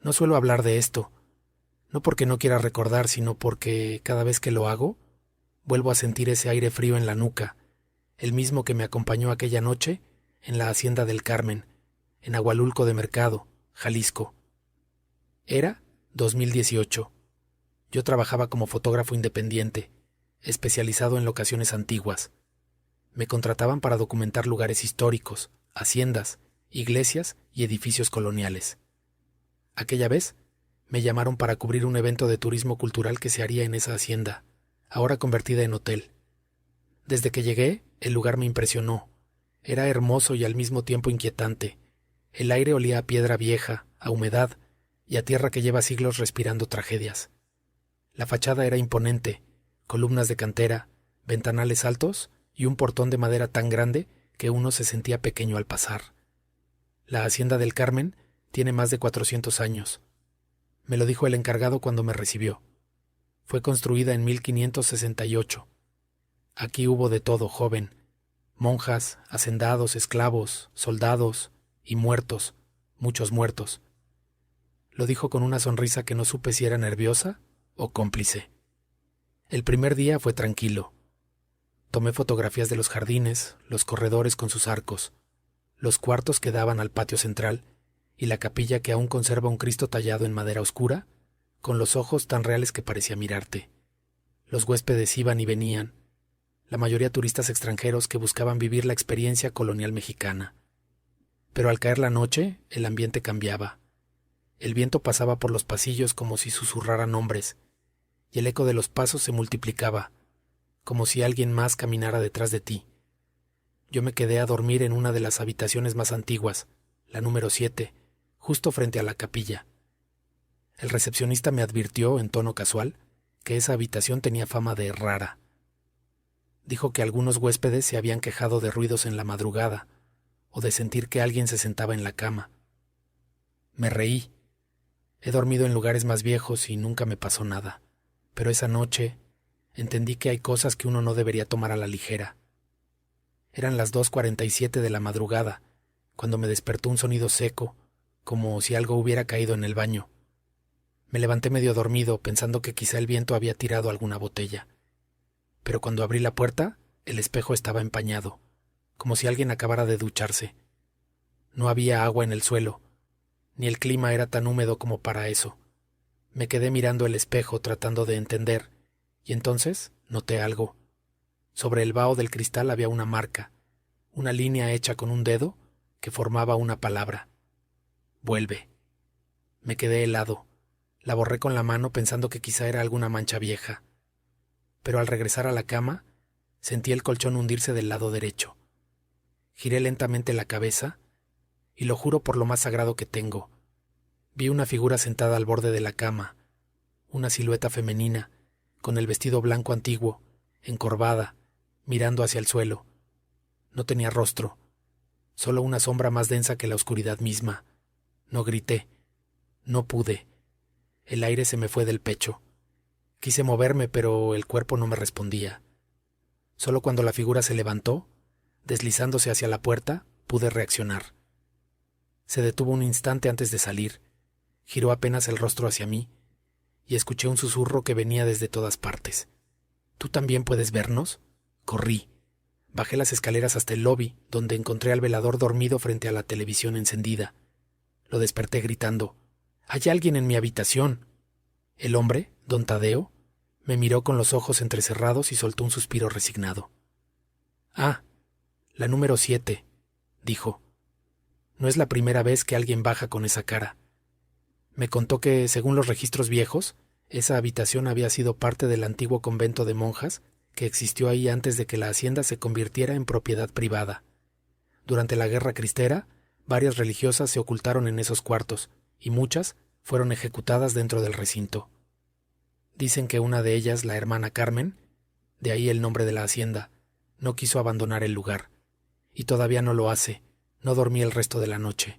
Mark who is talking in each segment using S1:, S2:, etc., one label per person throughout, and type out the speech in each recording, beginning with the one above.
S1: No suelo hablar de esto, no porque no quiera recordar, sino porque cada vez que lo hago, vuelvo a sentir ese aire frío en la nuca, el mismo que me acompañó aquella noche en la Hacienda del Carmen, en Agualulco de Mercado, Jalisco. Era 2018. Yo trabajaba como fotógrafo independiente, especializado en locaciones antiguas. Me contrataban para documentar lugares históricos, haciendas, iglesias y edificios coloniales. Aquella vez me llamaron para cubrir un evento de turismo cultural que se haría en esa hacienda, ahora convertida en hotel. Desde que llegué, el lugar me impresionó. Era hermoso y al mismo tiempo inquietante. El aire olía a piedra vieja, a humedad y a tierra que lleva siglos respirando tragedias. La fachada era imponente, columnas de cantera, ventanales altos y un portón de madera tan grande que uno se sentía pequeño al pasar. La Hacienda del Carmen tiene más de 400 años. Me lo dijo el encargado cuando me recibió. Fue construida en 1568. Aquí hubo de todo, joven. Monjas, hacendados, esclavos, soldados y muertos, muchos muertos. Lo dijo con una sonrisa que no supe si era nerviosa o cómplice. El primer día fue tranquilo. Tomé fotografías de los jardines, los corredores con sus arcos, los cuartos que daban al patio central y la capilla que aún conserva un Cristo tallado en madera oscura, con los ojos tan reales que parecía mirarte. Los huéspedes iban y venían, la mayoría turistas extranjeros que buscaban vivir la experiencia colonial mexicana. Pero al caer la noche, el ambiente cambiaba. El viento pasaba por los pasillos como si susurrara nombres, y el eco de los pasos se multiplicaba, como si alguien más caminara detrás de ti. Yo me quedé a dormir en una de las habitaciones más antiguas, la número 7, justo frente a la capilla. El recepcionista me advirtió, en tono casual, que esa habitación tenía fama de rara. Dijo que algunos huéspedes se habían quejado de ruidos en la madrugada, o de sentir que alguien se sentaba en la cama. Me reí. He dormido en lugares más viejos y nunca me pasó nada, pero esa noche entendí que hay cosas que uno no debería tomar a la ligera. Eran las 2:47 de la madrugada, cuando me despertó un sonido seco, como si algo hubiera caído en el baño. Me levanté medio dormido, pensando que quizá el viento había tirado alguna botella. Pero cuando abrí la puerta, el espejo estaba empañado, como si alguien acabara de ducharse. No había agua en el suelo, ni el clima era tan húmedo como para eso. Me quedé mirando el espejo tratando de entender, y entonces noté algo. Sobre el vaho del cristal había una marca, una línea hecha con un dedo que formaba una palabra. Vuelve. Me quedé helado. La borré con la mano pensando que quizá era alguna mancha vieja. Pero al regresar a la cama, sentí el colchón hundirse del lado derecho. Giré lentamente la cabeza, y lo juro por lo más sagrado que tengo. Vi una figura sentada al borde de la cama, una silueta femenina, con el vestido blanco antiguo, encorvada, mirando hacia el suelo. No tenía rostro, solo una sombra más densa que la oscuridad misma. No grité, no pude. El aire se me fue del pecho. Quise moverme, pero el cuerpo no me respondía. Solo cuando la figura se levantó, deslizándose hacia la puerta, pude reaccionar. Se detuvo un instante antes de salir, giró apenas el rostro hacia mí, y escuché un susurro que venía desde todas partes. ¿Tú también puedes vernos? Corrí. Bajé las escaleras hasta el lobby, donde encontré al velador dormido frente a la televisión encendida. Lo desperté gritando: «¡Hay alguien en mi habitación!». El hombre, don Tadeo, me miró con los ojos entrecerrados y soltó un suspiro resignado. «Ah, la número 7», dijo. No es la primera vez que alguien baja con esa cara. Me contó que, según los registros viejos, esa habitación había sido parte del antiguo convento de monjas que existió ahí antes de que la hacienda se convirtiera en propiedad privada. Durante la Guerra Cristera, varias religiosas se ocultaron en esos cuartos, y muchas fueron ejecutadas dentro del recinto. Dicen que una de ellas, la hermana Carmen, de ahí el nombre de la hacienda, no quiso abandonar el lugar, y todavía no lo hace. No dormí el resto de la noche.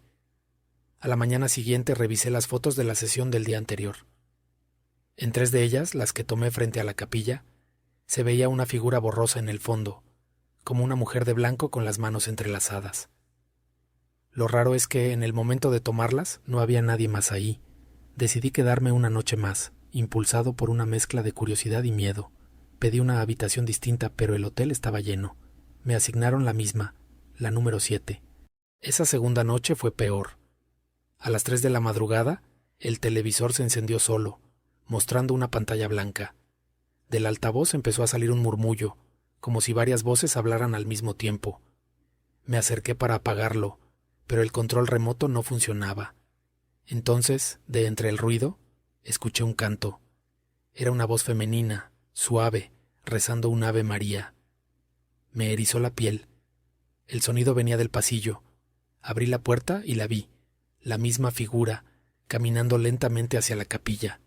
S1: A la mañana siguiente revisé las fotos de la sesión del día anterior. En 3 de ellas, las que tomé frente a la capilla, se veía una figura borrosa en el fondo, como una mujer de blanco con las manos entrelazadas. Lo raro es que en el momento de tomarlas no había nadie más ahí. Decidí quedarme una noche más, impulsado por una mezcla de curiosidad y miedo. Pedí una habitación distinta, pero el hotel estaba lleno. Me asignaron la misma, la número 7. Esa segunda noche fue peor. A las 3 de la madrugada, el televisor se encendió solo, mostrando una pantalla blanca. Del altavoz empezó a salir un murmullo, como si varias voces hablaran al mismo tiempo. Me acerqué para apagarlo, pero el control remoto no funcionaba. Entonces, de entre el ruido, escuché un canto. Era una voz femenina, suave, rezando un Ave María. Me erizó la piel. El sonido venía del pasillo. Abrí la puerta y la vi, la misma figura, caminando lentamente hacia la capilla.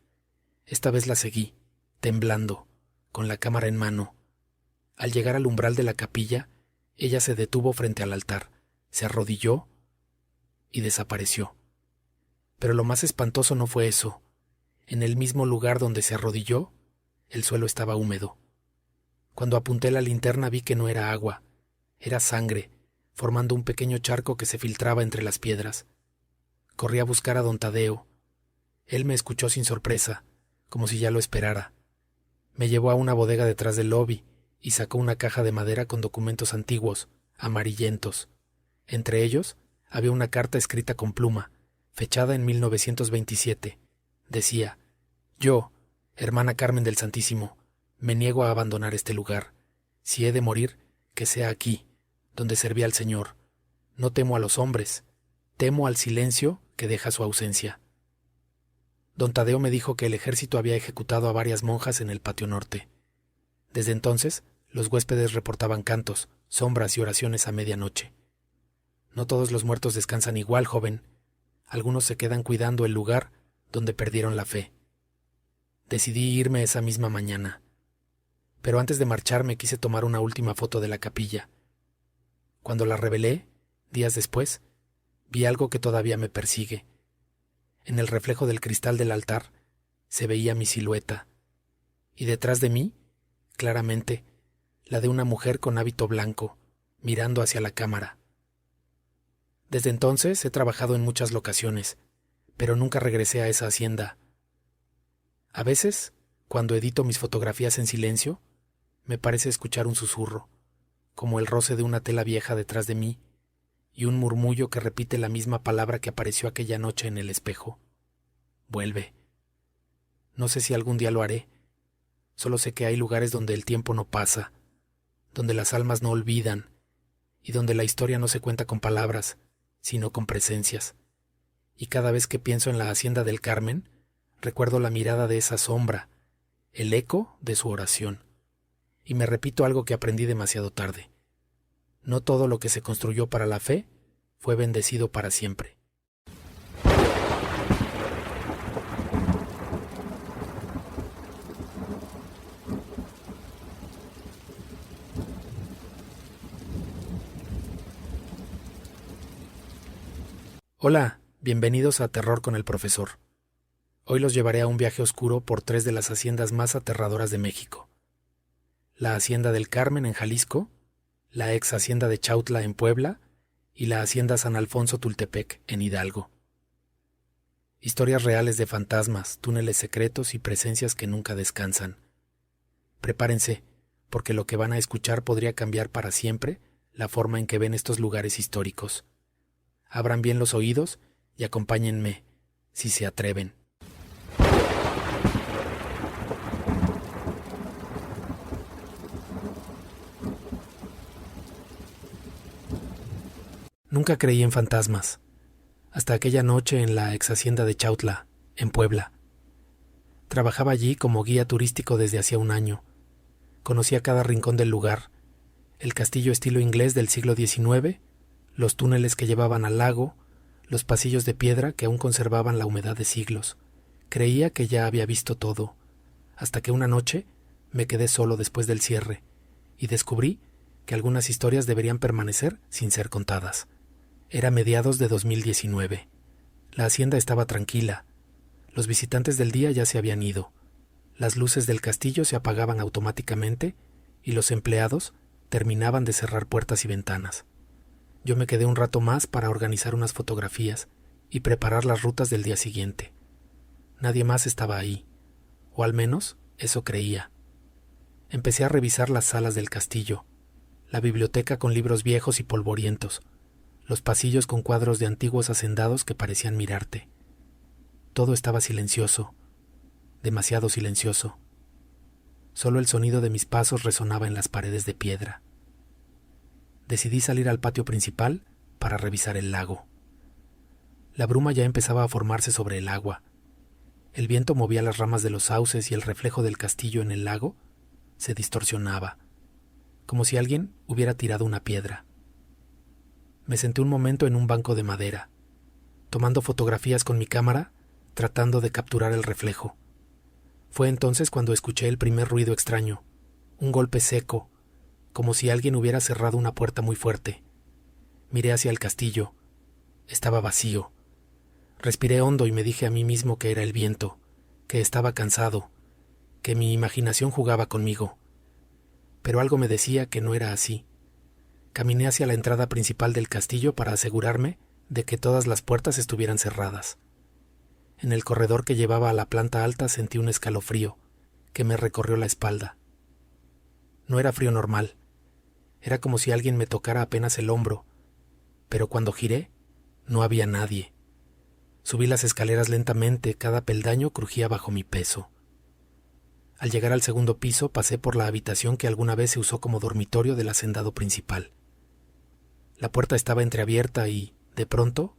S1: Esta vez la seguí, temblando, con la cámara en mano. Al llegar al umbral de la capilla, ella se detuvo frente al altar, se arrodilló y desapareció. Pero lo más espantoso no fue eso. En el mismo lugar donde se arrodilló, el suelo estaba húmedo. Cuando apunté la linterna vi que no era agua, era sangre, formando un pequeño charco que se filtraba entre las piedras. Corrí a buscar a don Tadeo. Él me escuchó sin sorpresa, como si ya lo esperara. Me llevó a una bodega detrás del lobby y sacó una caja de madera con documentos antiguos, amarillentos. Entre ellos había una carta escrita con pluma, fechada en 1927. Decía: «Yo, hermana Carmen del Santísimo, me niego a abandonar este lugar. Si he de morir, que sea aquí, donde serví al Señor. No temo a los hombres, temo al silencio que deja su ausencia». Don Tadeo me dijo que el ejército había ejecutado a varias monjas en el patio norte. Desde entonces, los huéspedes reportaban cantos, sombras y oraciones a medianoche. No todos los muertos descansan igual, joven. Algunos se quedan cuidando el lugar donde perdieron la fe. Decidí irme esa misma mañana. Pero antes de marcharme quise tomar una última foto de la capilla. Cuando la revelé, días después, vi algo que todavía me persigue. En el reflejo del cristal del altar se veía mi silueta, y detrás de mí, claramente, la de una mujer con hábito blanco, mirando hacia la cámara. Desde entonces he trabajado en muchas locaciones, pero nunca regresé a esa hacienda. A veces, cuando edito mis fotografías en silencio, me parece escuchar un susurro, como el roce de una tela vieja detrás de mí, y un murmullo que repite la misma palabra que apareció aquella noche en el espejo. Vuelve. No sé si algún día lo haré. Solo sé que hay lugares donde el tiempo no pasa, donde las almas no olvidan, y donde la historia no se cuenta con palabras, sino con presencias. Y cada vez que pienso en la hacienda del Carmen, recuerdo la mirada de esa sombra, el eco de su oración. Y me repito algo que aprendí demasiado tarde. No todo lo que se construyó para la fe fue bendecido para siempre. Hola, bienvenidos a Terror con el Profesor. Hoy los llevaré a un viaje oscuro por 3 de las haciendas más aterradoras de México. La Hacienda del Carmen en Jalisco, la ex Hacienda de Chautla en Puebla y la Hacienda San Alfonso Tultepec en Hidalgo. Historias reales de fantasmas, túneles secretos y presencias que nunca descansan. Prepárense, porque lo que van a escuchar podría cambiar para siempre la forma en que ven estos lugares históricos. Abran bien los oídos y acompáñenme, si se atreven. Nunca creí en fantasmas, hasta aquella noche en la ex hacienda de Chautla, en Puebla. Trabajaba allí como guía turístico desde hacía un año. Conocía cada rincón del lugar, el castillo estilo inglés del siglo XIX, los túneles que llevaban al lago, los pasillos de piedra que aún conservaban la humedad de siglos. Creía que ya había visto todo, hasta que una noche me quedé solo después del cierre y descubrí que algunas historias deberían permanecer sin ser contadas. Era mediados de 2019. La hacienda estaba tranquila. Los visitantes del día ya se habían ido. Las luces del castillo se apagaban automáticamente y los empleados terminaban de cerrar puertas y ventanas. Yo me quedé un rato más para organizar unas fotografías y preparar las rutas del día siguiente. Nadie más estaba ahí, o al menos eso creía. Empecé a revisar las salas del castillo, la biblioteca con libros viejos y polvorientos, los pasillos con cuadros de antiguos hacendados que parecían mirarte. Todo estaba silencioso, demasiado silencioso. Solo el sonido de mis pasos resonaba en las paredes de piedra. Decidí salir al patio principal para revisar el lago. La bruma ya empezaba a formarse sobre el agua. El viento movía las ramas de los sauces y el reflejo del castillo en el lago se distorsionaba, como si alguien hubiera tirado una piedra. Me senté un momento en un banco de madera, tomando fotografías con mi cámara, tratando de capturar el reflejo. Fue entonces cuando escuché el primer ruido extraño, un golpe seco, como si alguien hubiera cerrado una puerta muy fuerte. Miré hacia el castillo. Estaba vacío. Respiré hondo y me dije a mí mismo que era el viento, que estaba cansado, que mi imaginación jugaba conmigo. Pero algo me decía que no era así. Caminé hacia la entrada principal del castillo para asegurarme de que todas las puertas estuvieran cerradas. En el corredor que llevaba a la planta alta sentí un escalofrío que me recorrió la espalda. No era frío normal. Era como si alguien me tocara apenas el hombro, pero cuando giré, no había nadie. Subí las escaleras lentamente, cada peldaño crujía bajo mi peso. Al llegar al segundo piso, pasé por la habitación que alguna vez se usó como dormitorio del hacendado principal. La puerta estaba entreabierta y, de pronto,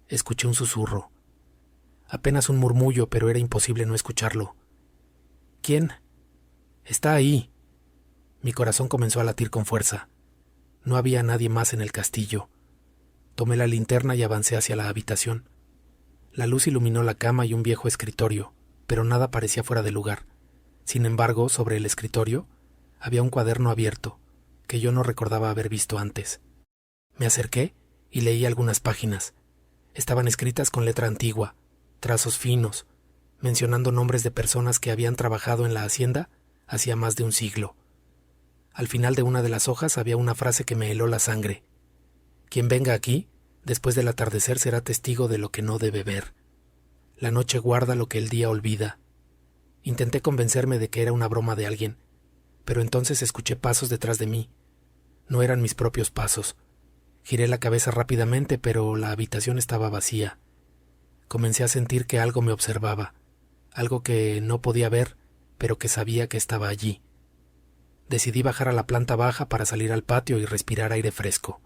S1: escuché un susurro. Apenas un murmullo, pero era imposible no escucharlo. ¿Quién? Está ahí. Mi corazón comenzó a latir con fuerza. No había nadie más en el castillo. Tomé la linterna y avancé hacia la habitación. La luz iluminó la cama y un viejo escritorio, pero nada parecía fuera de lugar. Sin embargo, sobre el escritorio había un cuaderno abierto, que yo no recordaba haber visto antes. Me acerqué y leí algunas páginas. Estaban escritas con letra antigua, trazos finos, mencionando nombres de personas que habían trabajado en la hacienda hacía más de un siglo. Al final de una de las hojas había una frase que me heló la sangre. Quien venga aquí, después del atardecer será testigo de lo que no debe ver. La noche guarda lo que el día olvida. Intenté convencerme de que era una broma de alguien, pero entonces escuché pasos detrás de mí. No eran mis propios pasos. Giré la cabeza rápidamente, pero la habitación estaba vacía. Comencé a sentir que algo me observaba, algo que no podía ver, pero que sabía que estaba allí. Decidí bajar a la planta baja para salir al patio y respirar aire fresco.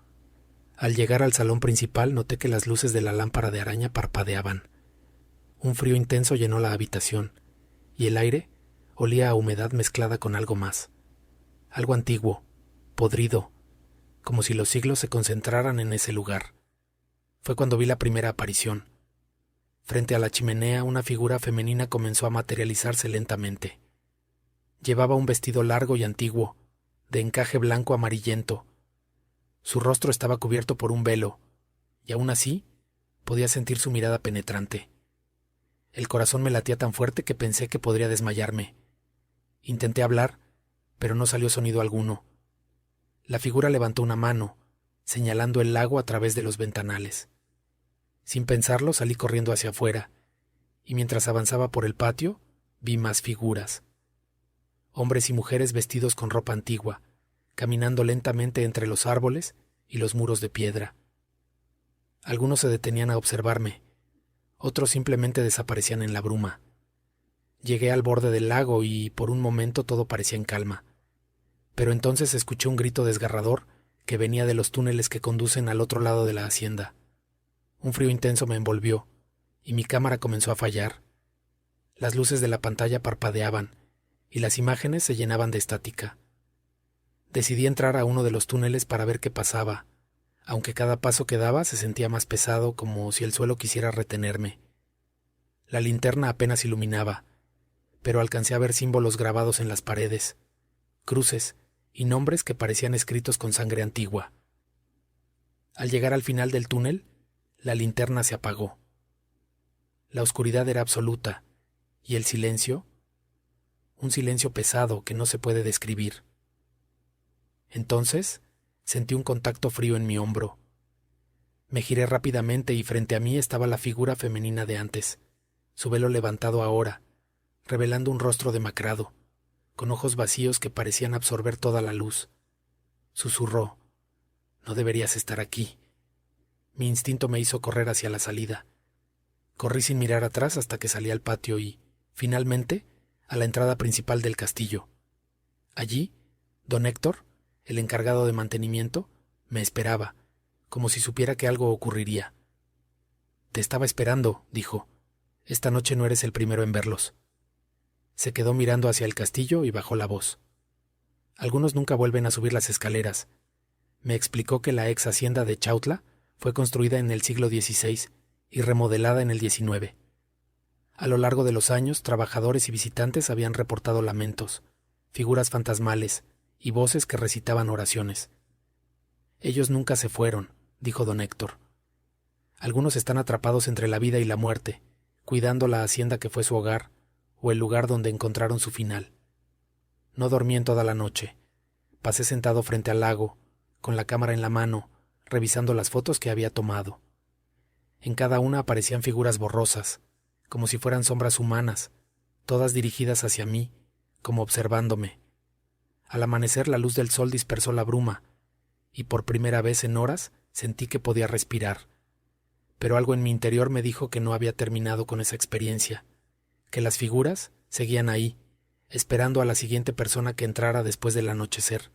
S1: Al llegar al salón principal noté que las luces de la lámpara de araña parpadeaban. Un frío intenso llenó la habitación, y el aire olía a humedad mezclada con algo más. Algo antiguo, podrido, como si los siglos se concentraran en ese lugar. Fue cuando vi la primera aparición. Frente a la chimenea, una figura femenina comenzó a materializarse lentamente. Llevaba un vestido largo y antiguo, de encaje blanco amarillento. Su rostro estaba cubierto por un velo, y aún así podía sentir su mirada penetrante. El corazón me latía tan fuerte que pensé que podría desmayarme. Intenté hablar, pero no salió sonido alguno. La figura levantó una mano, señalando el lago a través de los ventanales. Sin pensarlo, salí corriendo hacia afuera, y mientras avanzaba por el patio, vi más figuras. Hombres y mujeres vestidos con ropa antigua, caminando lentamente entre los árboles y los muros de piedra. Algunos se detenían a observarme, otros simplemente desaparecían en la bruma. Llegué al borde del lago y por un momento todo parecía en calma. Pero entonces escuché un grito desgarrador que venía de los túneles que conducen al otro lado de la hacienda. Un frío intenso me envolvió, y mi cámara comenzó a fallar. Las luces de la pantalla parpadeaban, y las imágenes se llenaban de estática. Decidí entrar a uno de los túneles para ver qué pasaba, aunque cada paso que daba se sentía más pesado, como si el suelo quisiera retenerme. La linterna apenas iluminaba, pero alcancé a ver símbolos grabados en las paredes, cruces y nombres que parecían escritos con sangre antigua. Al llegar al final del túnel, la linterna se apagó. La oscuridad era absoluta, y el silencio, un silencio pesado que no se puede describir. Entonces, sentí un contacto frío en mi hombro. Me giré rápidamente y frente a mí estaba la figura femenina de antes, su velo levantado ahora, revelando un rostro demacrado, con ojos vacíos que parecían absorber toda la luz. Susurró: «No deberías estar aquí». Mi instinto me hizo correr hacia la salida. Corrí sin mirar atrás hasta que salí al patio y, finalmente, a la entrada principal del castillo. Allí, don Héctor, el encargado de mantenimiento, me esperaba, como si supiera que algo ocurriría. «Te estaba esperando», dijo. «Esta noche no eres el primero en verlos». Se quedó mirando hacia el castillo y bajó la voz. «Algunos nunca vuelven a subir las escaleras». Me explicó que la ex hacienda de Chautla fue construida en el siglo XVI y remodelada en el XIX. A lo largo de los años, trabajadores y visitantes habían reportado lamentos, figuras fantasmales y voces que recitaban oraciones. «Ellos nunca se fueron», dijo don Héctor. «Algunos están atrapados entre la vida y la muerte, cuidando la hacienda que fue su hogar o el lugar donde encontraron su final. No dormí en toda la noche. Pasé sentado frente al lago, con la cámara en la mano, revisando las fotos que había tomado. En cada una aparecían figuras borrosas, como si fueran sombras humanas, todas dirigidas hacia mí, como observándome. Al amanecer la luz del sol dispersó la bruma, y por primera vez en horas sentí que podía respirar. Pero algo en mi interior me dijo que no había terminado con esa experiencia, que las figuras seguían ahí, esperando a la siguiente persona que entrara después del anochecer.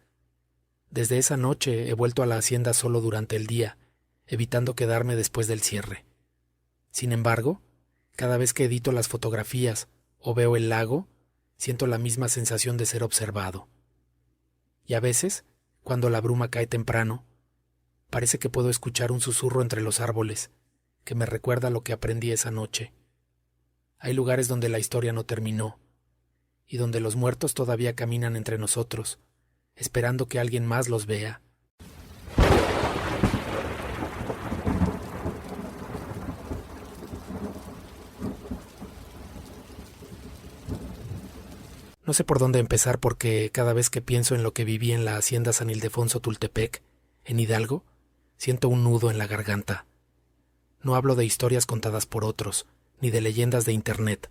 S1: Desde esa noche he vuelto a la hacienda solo durante el día, evitando quedarme después del cierre. Sin embargo, cada vez que edito las fotografías o veo el lago, siento la misma sensación de ser observado. Y a veces, cuando la bruma cae temprano, parece que puedo escuchar un susurro entre los árboles, que me recuerda lo que aprendí esa noche. Hay lugares donde la historia no terminó, y donde los muertos todavía caminan entre nosotros, esperando que alguien más los vea. No sé por dónde empezar porque cada vez que pienso en lo que viví en la hacienda San Ildefonso Tultepec, en Hidalgo, siento un nudo en la garganta. No hablo de historias contadas por otros, ni de leyendas de internet.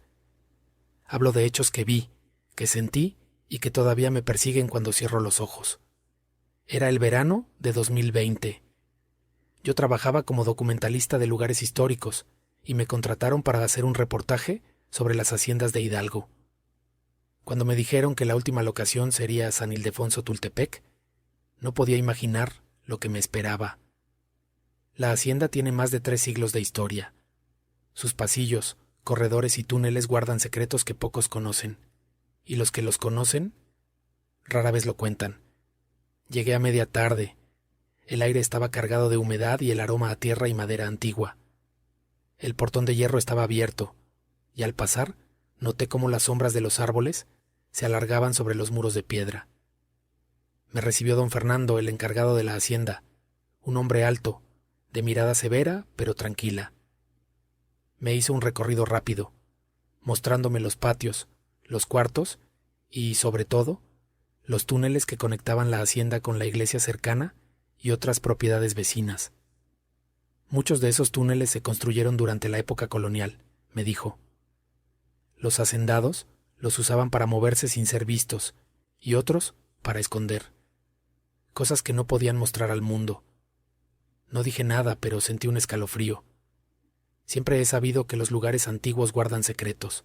S1: Hablo de hechos que vi, que sentí y que todavía me persiguen cuando cierro los ojos. Era el verano de 2020. Yo trabajaba como documentalista de lugares históricos y me contrataron para hacer un reportaje sobre las haciendas de Hidalgo. Cuando me dijeron que la última locación sería San Ildefonso Tultepec, no podía imaginar lo que me esperaba. La hacienda tiene más de 3 siglos de historia. Sus pasillos, corredores y túneles guardan secretos que pocos conocen, y los que los conocen rara vez lo cuentan. Llegué a media tarde. El aire estaba cargado de humedad y el aroma a tierra y madera antigua. El portón de hierro estaba abierto, y al pasar noté cómo las sombras de los árboles se alargaban sobre los muros de piedra. Me recibió don Fernando, el encargado de la hacienda, un hombre alto, de mirada severa pero tranquila. Me hizo un recorrido rápido, mostrándome los patios, los cuartos y, sobre todo, los túneles que conectaban la hacienda con la iglesia cercana y otras propiedades vecinas. Muchos de esos túneles se construyeron durante la época colonial, me dijo. Los hacendados los usaban para moverse sin ser vistos y otros para esconder. Cosas que no podían mostrar al mundo. No dije nada, pero sentí un escalofrío. Siempre he sabido que los lugares antiguos guardan secretos.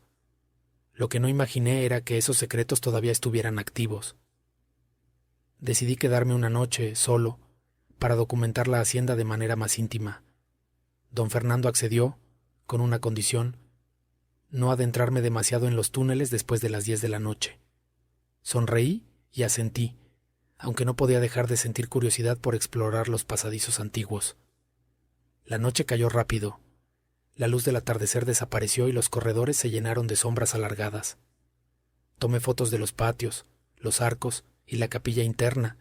S1: Lo que no imaginé era que esos secretos todavía estuvieran activos. Decidí quedarme una noche, solo, para documentar la hacienda de manera más íntima. Don Fernando accedió, con una condición: no adentrarme demasiado en los túneles después de las 10 de la noche. Sonreí y asentí, aunque no podía dejar de sentir curiosidad por explorar los pasadizos antiguos. La noche cayó rápido. La luz del atardecer desapareció y los corredores se llenaron de sombras alargadas. Tomé fotos de los patios, los arcos y la capilla interna,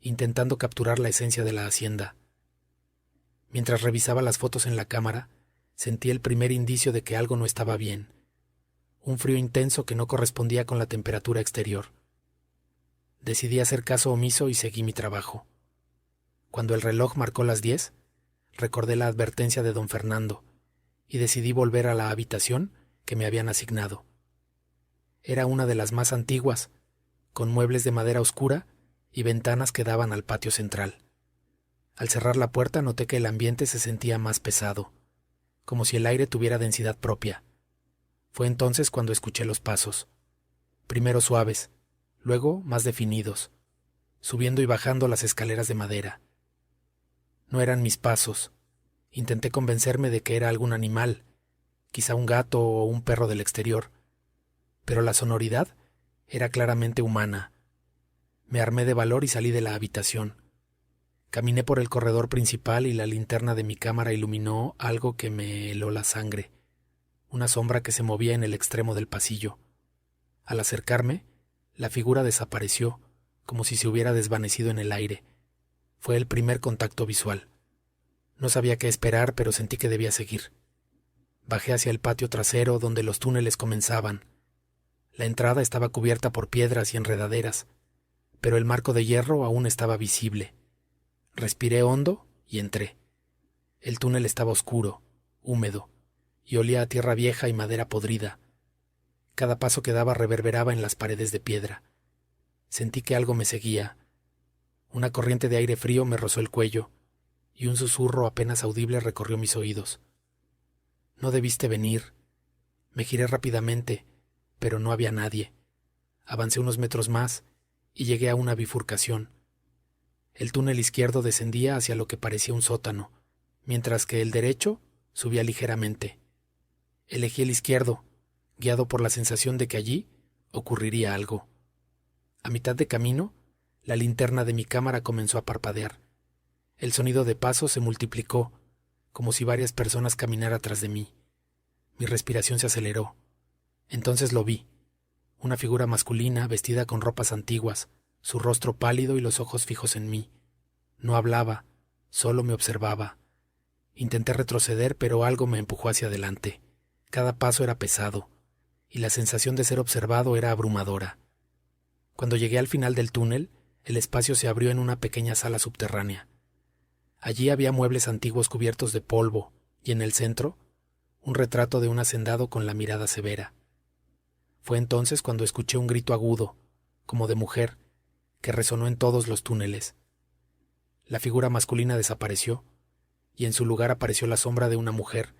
S1: intentando capturar la esencia de la hacienda. Mientras revisaba las fotos en la cámara, sentí el primer indicio de que algo no estaba bien. Un frío intenso que no correspondía con la temperatura exterior. Decidí hacer caso omiso y seguí mi trabajo. Cuando el reloj marcó las 10, recordé la advertencia de don Fernando y decidí volver a la habitación que me habían asignado. Era una de las más antiguas, con muebles de madera oscura y ventanas que daban al patio central. Al cerrar la puerta noté que el ambiente se sentía más pesado, como si el aire tuviera densidad propia. Fue entonces cuando escuché los pasos, primero suaves, luego más definidos, subiendo y bajando las escaleras de madera. No eran mis pasos. Intenté convencerme de que era algún animal, quizá un gato o un perro del exterior, pero la sonoridad era claramente humana. Me armé de valor y salí de la habitación. Caminé por el corredor principal y la linterna de mi cámara iluminó algo que me heló la sangre, una sombra que se movía en el extremo del pasillo. Al acercarme, la figura desapareció, como si se hubiera desvanecido en el aire. Fue el primer contacto visual. No sabía qué esperar, pero sentí que debía seguir. Bajé hacia el patio trasero donde los túneles comenzaban. La entrada estaba cubierta por piedras y enredaderas, pero el marco de hierro aún estaba visible. Respiré hondo y entré. El túnel estaba oscuro, húmedo, y olía a tierra vieja y madera podrida. Cada paso que daba reverberaba en las paredes de piedra. Sentí que algo me seguía. Una corriente de aire frío me rozó el cuello, y un susurro apenas audible recorrió mis oídos. No debiste venir. Me giré rápidamente, pero no había nadie. Avancé unos metros más y llegué a una bifurcación. El túnel izquierdo descendía hacia lo que parecía un sótano, mientras que el derecho subía ligeramente. Elegí el izquierdo, guiado por la sensación de que allí ocurriría algo. A mitad de camino, la linterna de mi cámara comenzó a parpadear. El sonido de pasos se multiplicó, como si varias personas caminaran tras de mí. Mi respiración se aceleró. Entonces lo vi. Una figura masculina vestida con ropas antiguas, su rostro pálido y los ojos fijos en mí. No hablaba, solo me observaba. Intenté retroceder, pero algo me empujó hacia adelante. Cada paso era pesado, y la sensación de ser observado era abrumadora. Cuando llegué al final del túnel, el espacio se abrió en una pequeña sala subterránea. Allí había muebles antiguos cubiertos de polvo, y en el centro, un retrato de un hacendado con la mirada severa. Fue entonces cuando escuché un grito agudo, como de mujer, que resonó en todos los túneles. La figura masculina desapareció, y en su lugar apareció la sombra de una mujer,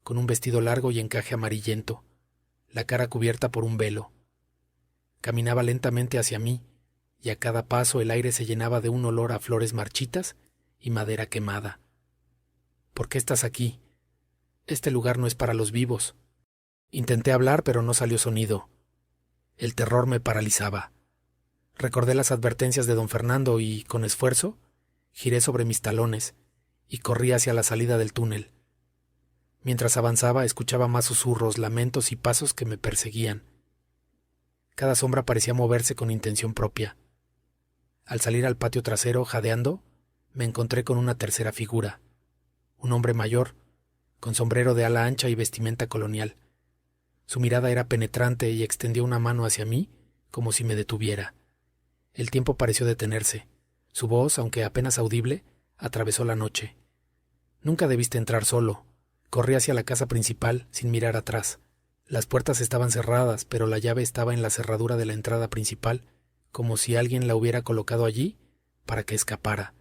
S1: con un vestido largo y encaje amarillento, la cara cubierta por un velo. Caminaba lentamente hacia mí, y a cada paso el aire se llenaba de un olor a flores marchitas y madera quemada. ¿Por qué estás aquí? Este lugar no es para los vivos. Intenté hablar, pero no salió sonido. El terror me paralizaba. Recordé las advertencias de don Fernando y, con esfuerzo, giré sobre mis talones y corrí hacia la salida del túnel. Mientras avanzaba, escuchaba más susurros, lamentos y pasos que me perseguían. Cada sombra parecía moverse con intención propia. Al salir al patio trasero, jadeando, me encontré con una tercera figura. Un hombre mayor, con sombrero de ala ancha y vestimenta colonial. Su mirada era penetrante y extendió una mano hacia mí como si me detuviera. El tiempo pareció detenerse. Su voz, aunque apenas audible, atravesó la noche. Nunca debiste entrar solo. Corrí hacia la casa principal sin mirar atrás. Las puertas estaban cerradas, pero la llave estaba en la cerradura de la entrada principal, como si alguien la hubiera colocado allí para que escapara.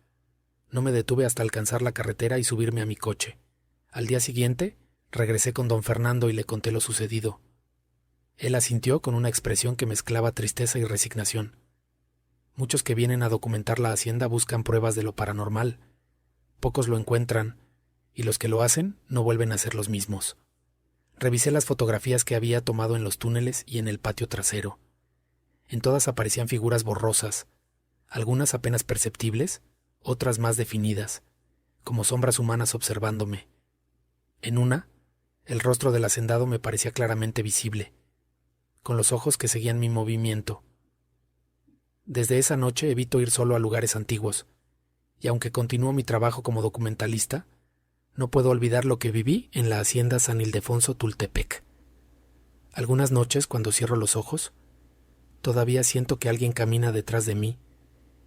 S1: No me detuve hasta alcanzar la carretera y subirme a mi coche. Al día siguiente, regresé con don Fernando y le conté lo sucedido. Él asintió con una expresión que mezclaba tristeza y resignación. Muchos que vienen a documentar la hacienda buscan pruebas de lo paranormal. Pocos lo encuentran, y los que lo hacen no vuelven a ser los mismos. Revisé las fotografías que había tomado en los túneles y en el patio trasero. En todas aparecían figuras borrosas, algunas apenas perceptibles, otras más definidas, como sombras humanas observándome. En una, el rostro del hacendado me parecía claramente visible, con los ojos que seguían mi movimiento. Desde esa noche evito ir solo a lugares antiguos, y aunque continúo mi trabajo como documentalista, no puedo olvidar lo que viví en la hacienda San Ildefonso Tultepec. Algunas noches, cuando cierro los ojos, todavía siento que alguien camina detrás de mí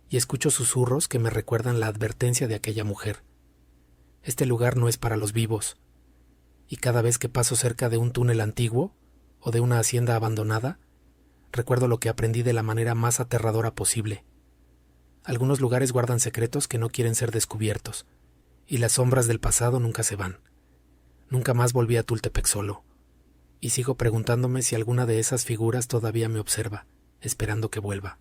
S1: y escucho susurros que me recuerdan la advertencia de aquella mujer. Este lugar no es para los vivos, y cada vez que paso cerca de un túnel antiguo o de una hacienda abandonada, recuerdo lo que aprendí de la manera más aterradora posible. Algunos lugares guardan secretos que no quieren ser descubiertos, y las sombras del pasado nunca se van. Nunca más volví a Tultepec solo, y sigo preguntándome si alguna de esas figuras todavía me observa, esperando que vuelva.